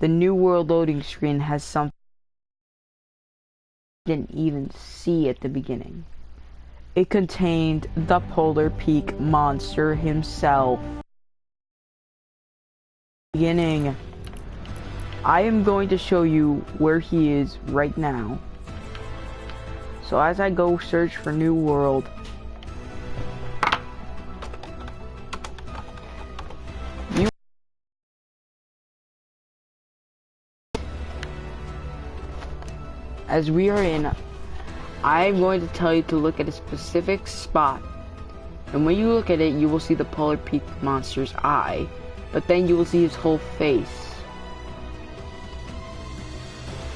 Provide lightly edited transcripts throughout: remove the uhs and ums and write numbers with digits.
The New World loading screen has something I didn't even see at the beginning. It contained the Polar Peak monster himself. Beginning. I am going to show you where he is right now. So as I go search for New World, as we are in, I'm going to tell you to look at a specific spot. And when you look at it, you will see the Polar Peak monster's eye. But then you will see his whole face.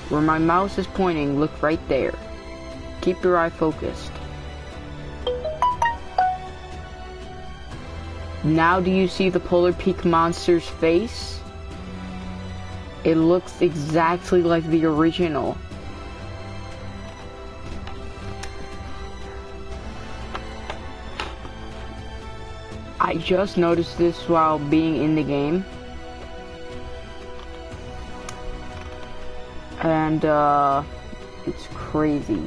Where my mouse is pointing, look right there. Keep your eye focused. Now do you see the Polar Peak monster's face? It looks exactly like the original. I just noticed this while being in the game. And it's crazy.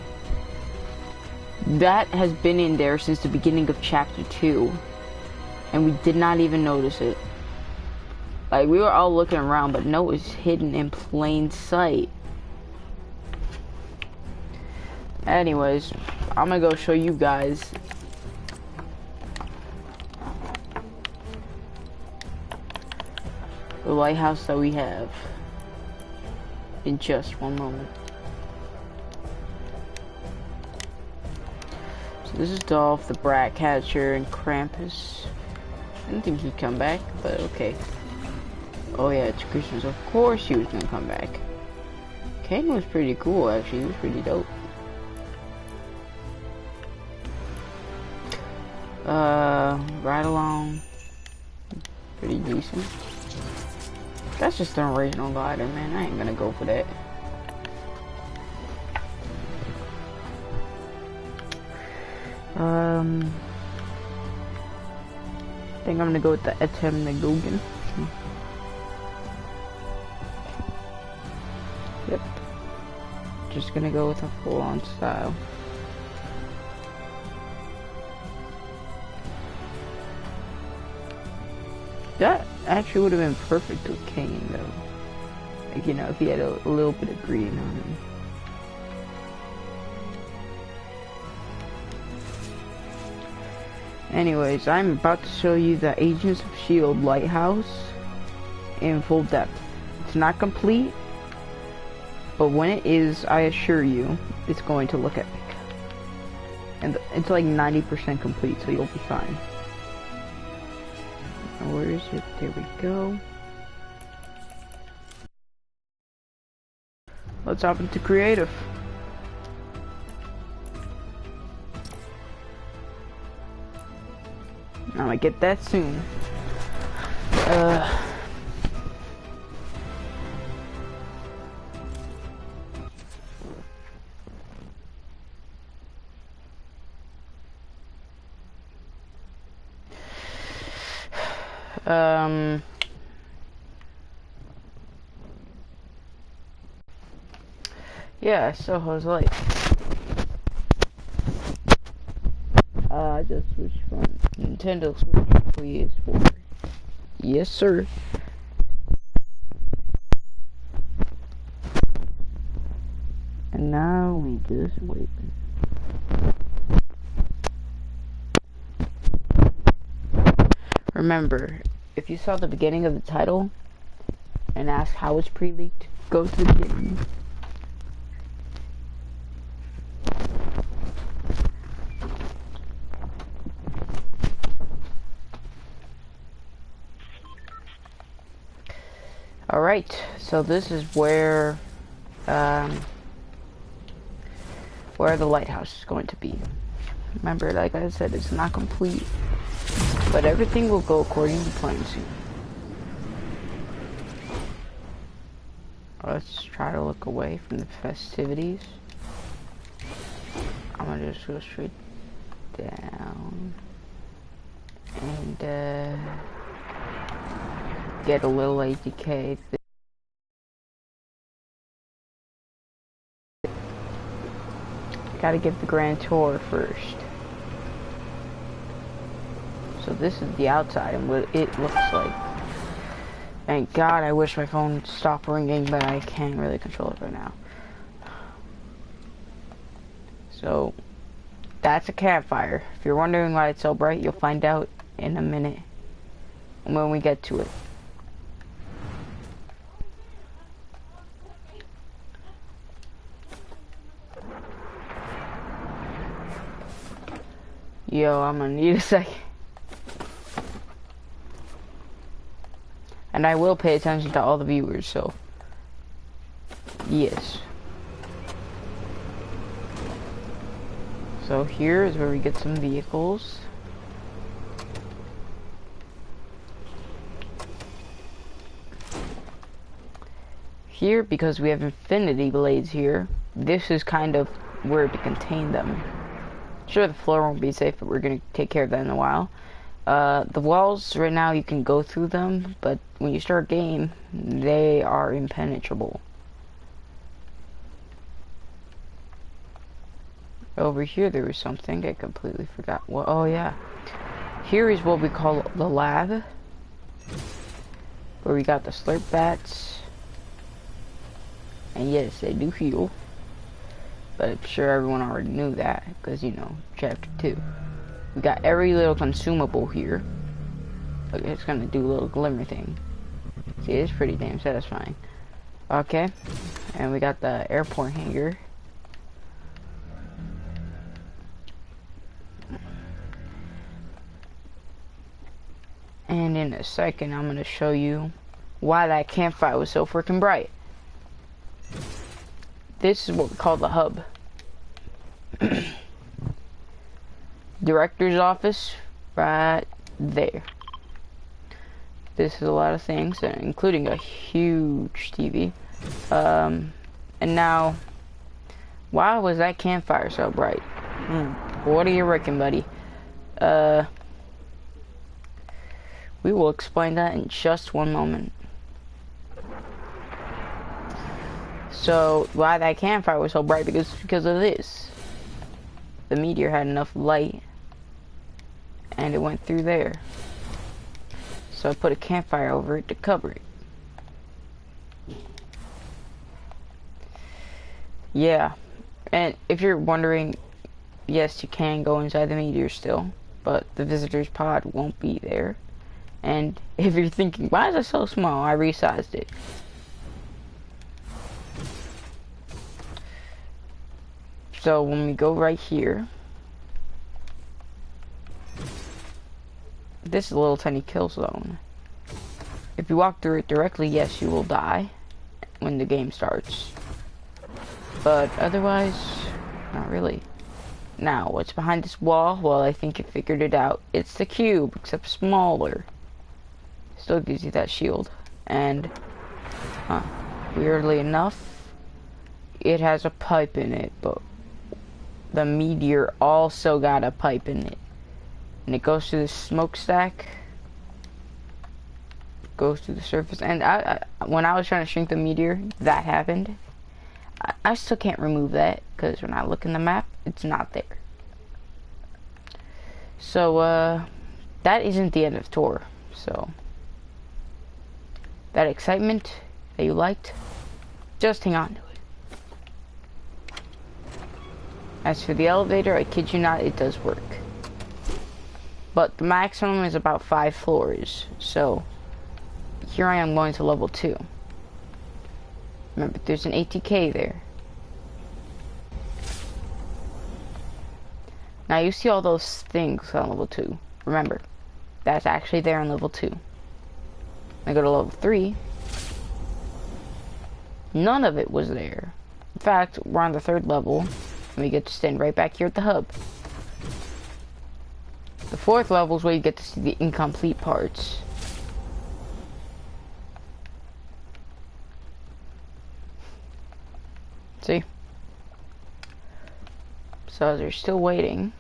That has been in there since the beginning of chapter 2. And we did not even notice it. Like, we were all looking around, but no, it's hidden in plain sight. Anyways, I'm gonna go show you guys the lighthouse that we have in just one moment. So this is Dolph, the Brat Catcher, and Krampus. I didn't think he'd come back, but okay. Oh yeah, it's Christmas. Of course he was gonna come back. Ken was pretty cool, actually. He was pretty dope. Right along. Pretty decent. That's just an original glider, man. I ain't gonna go for that. I think I'm gonna go with the Etem Nagogan. Yep. Just gonna go with a full-on style. That actually would have been perfect with Kane, though. Like, you know, if he had a little bit of green on him. Anyways, I'm about to show you the Agents of S.H.I.E.L.D. Lighthouse in full depth. It's not complete, but when it is, I assure you, it's going to look epic. And it's like 90% complete, so you'll be fine. Where is it? There we go. Let's hop into creative. I'm gonna get that soon. Yeah, so how's life? I just switched from Nintendo Switch to PS4. Yes, sir. And now we just wait. Remember, if you saw the beginning of the title and asked how it's pre-leaked, go to the beginning. Alright, so this is where the lighthouse is going to be. Remember, like I said, it's not complete, but everything will go according to plan soon. Let's try to look away from the festivities. I'm gonna just go straight down and get a little ATK. Gotta give the grand tour first. So this is the outside and what it looks like. Thank God, I wish my phone would stop ringing, but I can't really control it right now. So, that's a campfire. If you're wondering why it's so bright, you'll find out in a minute when we get to it. Yo, I'm gonna need a second. And I will pay attention to all the viewers, so yes. So here is where we get some vehicles. Here, because we have infinity blades here, this is kind of where to contain them. Sure, the floor won't be safe, but we're gonna take care of that in a while. The walls, right now, you can go through them, but when you start game, they are impenetrable. Over here, there was something I completely forgot. Well, oh yeah. Here is what we call the lab, where we got the slurp bats. And yes, they do heal. But I'm sure everyone already knew that, because, you know, chapter 2. We got every little consumable here. Look, it's gonna do a little glimmer thing. See, it's pretty damn satisfying. Okay, and we got the airport hangar. And in a second, I'm gonna show you why that campfire was so freaking bright. This is what we call the hub. Director's office, right there. This is a lot of things, including a huge TV. And now, why was that campfire so bright? What do you reckon, buddy? We will explain that in just one moment. So, why that campfire was so bright? Because of this. The meteor had enough light, and it went through there. So I put a campfire over it to cover it. Yeah, and if you're wondering, yes, you can go inside the meteor still, but the visitor's pod won't be there. And if you're thinking, why is it so small? I resized it. So when we go right here, this is a little tiny kill zone. If you walk through it directly, yes, you will die when the game starts. But otherwise, not really. Now, what's behind this wall? Well, I think it figured it out. It's the cube, except smaller. Still gives you that shield. And, weirdly enough, it has a pipe in it, but the meteor also got a pipe in it. And it goes through the smokestack, goes through the surface, and when I was trying to shrink the meteor, that happened. I still can't remove that, because when I look in the map, it's not there. So, that isn't the end of tour, so that excitement that you liked, just hang on to it. As for the elevator, I kid you not, it does work. But the maximum is about 5 floors, so here I am going to level 2. Remember, there's an ATK there. Now you see all those things on level 2. Remember, that's actually there on level 2. I go to level 3. None of it was there. In fact, we're on the 3rd level, and we get to stand right back here at the hub. The 4th level is where you get to see the incomplete parts. See? So as they're still waiting,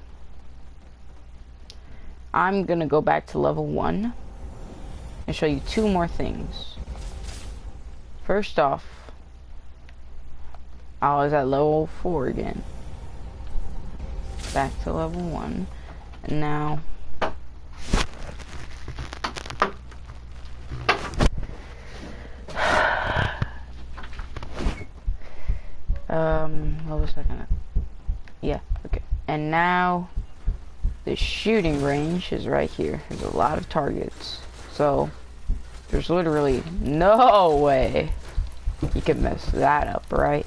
I'm gonna go back to level 1 and show you 2 more things. First off, I was at level 4 again. back to level 1. And now what was I gonna, yeah, okay. And now the shooting range is right here. There's a lot of targets, so there's literally no way you can mess that up, right?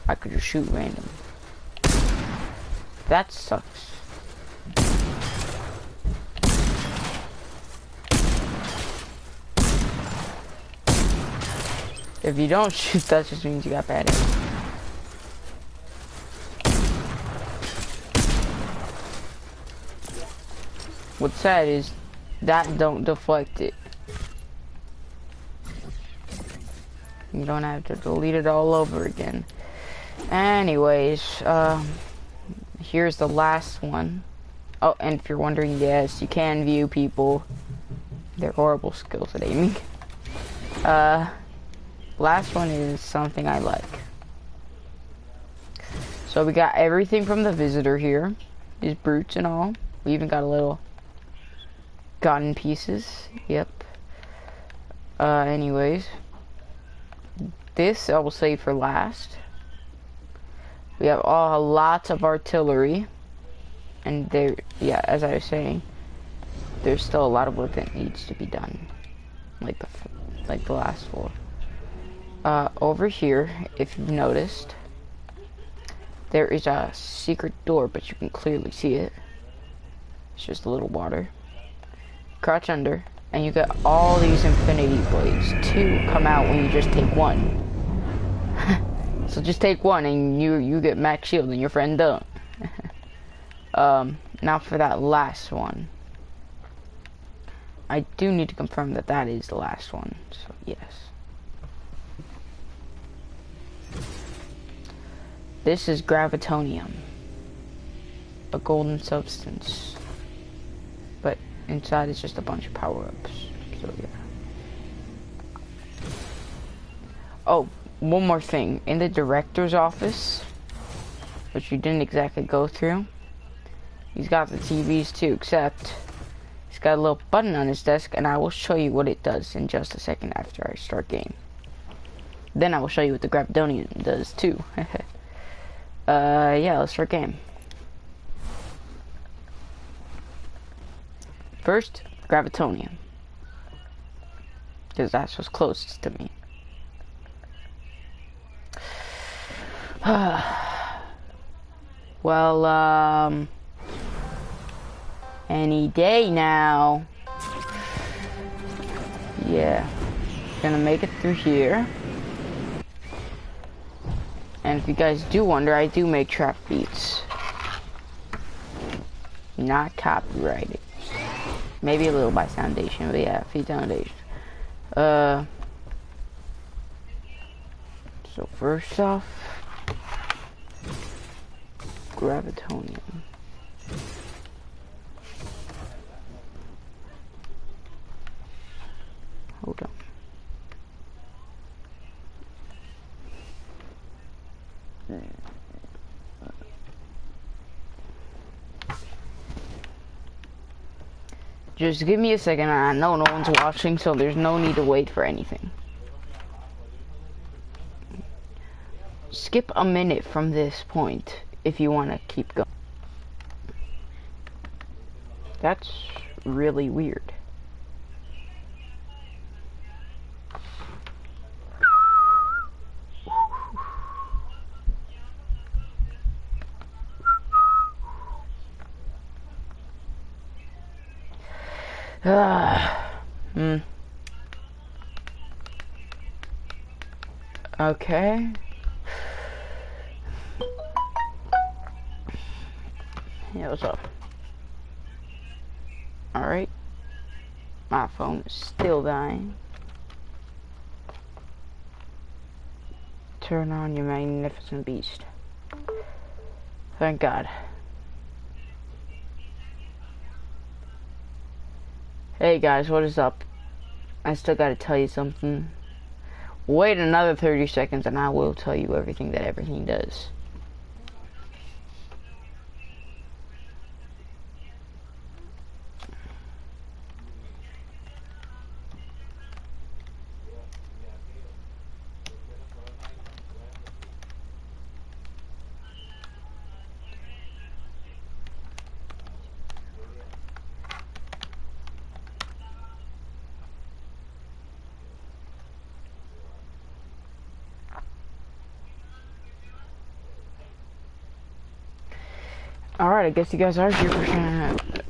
I could just shoot random. That sucks. If you don't shoot, that just means you got bad aim. What's sad is that don't deflect it. You don't have to delete it all over again. Anyways, here's the last one. Oh, and if you're wondering, yes, you can view people. They're horrible skills at aiming. Last one is something I like. So we got everything from the visitor here. These brutes and all. We even got a little gun pieces. Yep. Anyways. This I will save for last. We have lots of artillery. And there, yeah, as I was saying, there's still a lot of work that needs to be done. Like the last four. Over here, if you've noticed, there is a secret door, but you can clearly see it. It's just a little water. Crouch under, and you get all these infinity blades to come out when you just take one. So just take one, and you get max shield, and your friend don't. Now for that last one. I do need to confirm that that is the last one, so yes. This is gravitonium, a golden substance, but inside is just a bunch of power-ups, so yeah. Oh, one more thing, in the director's office, which you didn't exactly go through, he's got the TVs too, except he's got a little button on his desk, and I will show you what it does in just a second after I start game. Then I will show you what the gravitonium does too. Yeah, let's start game. First, gravitonium, because that's what's closest to me. Well, any day now. Yeah, gonna make it through here. And if you guys do wonder, I do make trap beats. Not copyrighted. Maybe a little by Foundation, but yeah, Feed Foundation. So first off, gravitonium. Hold on. Just give me a second. I know no one's watching, so there's no need to wait for anything. Skip a minute from this point if you want to keep going. That's really weird. Okay. Yeah, what's up? Alright. My phone is still dying. Turn on your magnificent beast. Thank God. Hey guys, what is up? I still gotta tell you something. Wait another 30 seconds and I will tell you everything that everything does. Alright, I guess you guys are here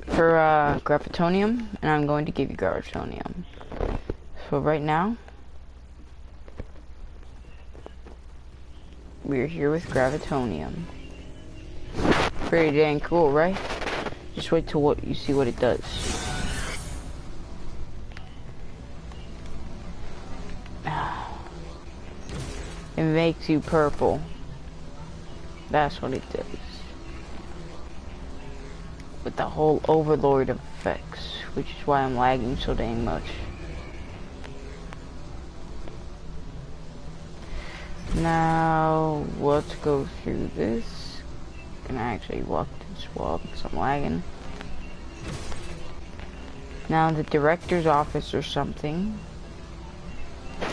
for gravitonium, and I'm going to give you gravitonium. So right now, we're here with gravitonium. Pretty dang cool, right? Just wait till you see what it does. It makes you purple. That's what it does. With the whole overlord of effects, which is why I'm lagging so dang much. Now, let's go through this. Can I actually walk this wall because I'm lagging? Now, the director's office or something.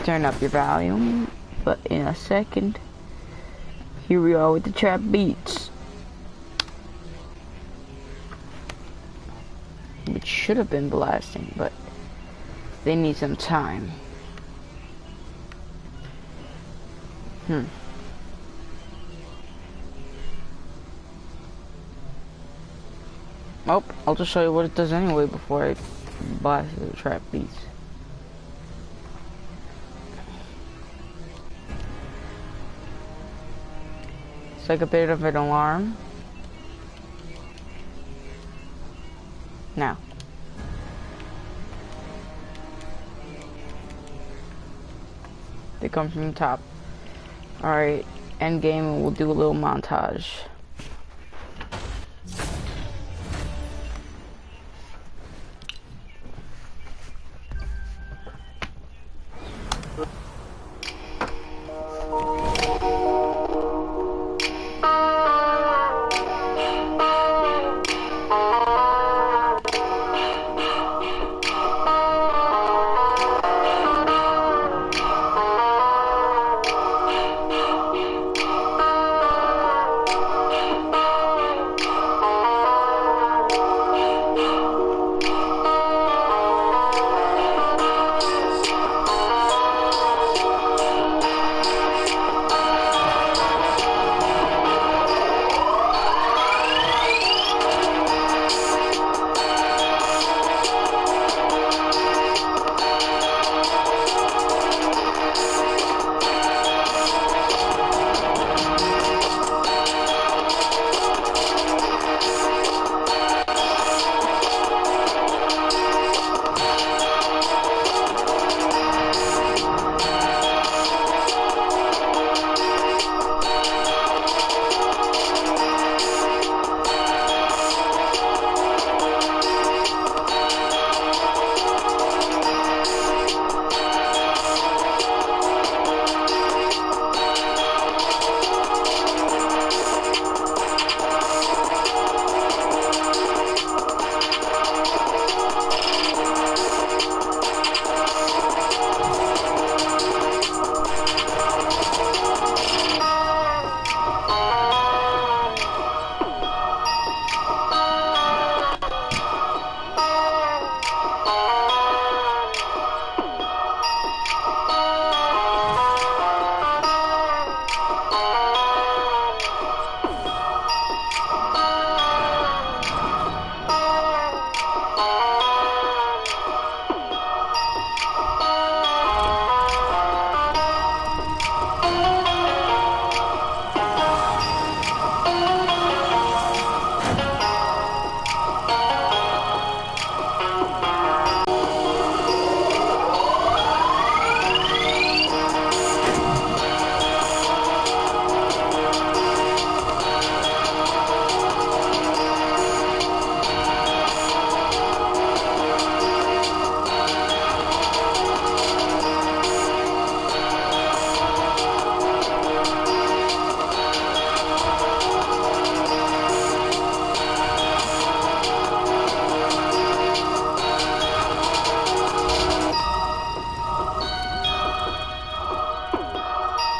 Turn up your volume, but in a second. Here we are with the trap beats. Which should have been blasting, but they need some time. Oh, I'll just show you what it does anyway before I blast the trap beats. It's like a bit of an alarm. Now. They come from the top. Alright, end game, and we'll do a little montage.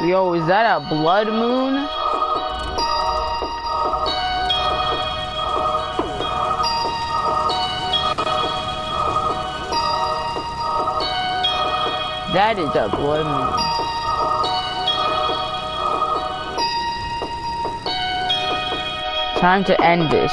Yo, is that a blood moon? That is a blood moon. Time to end this.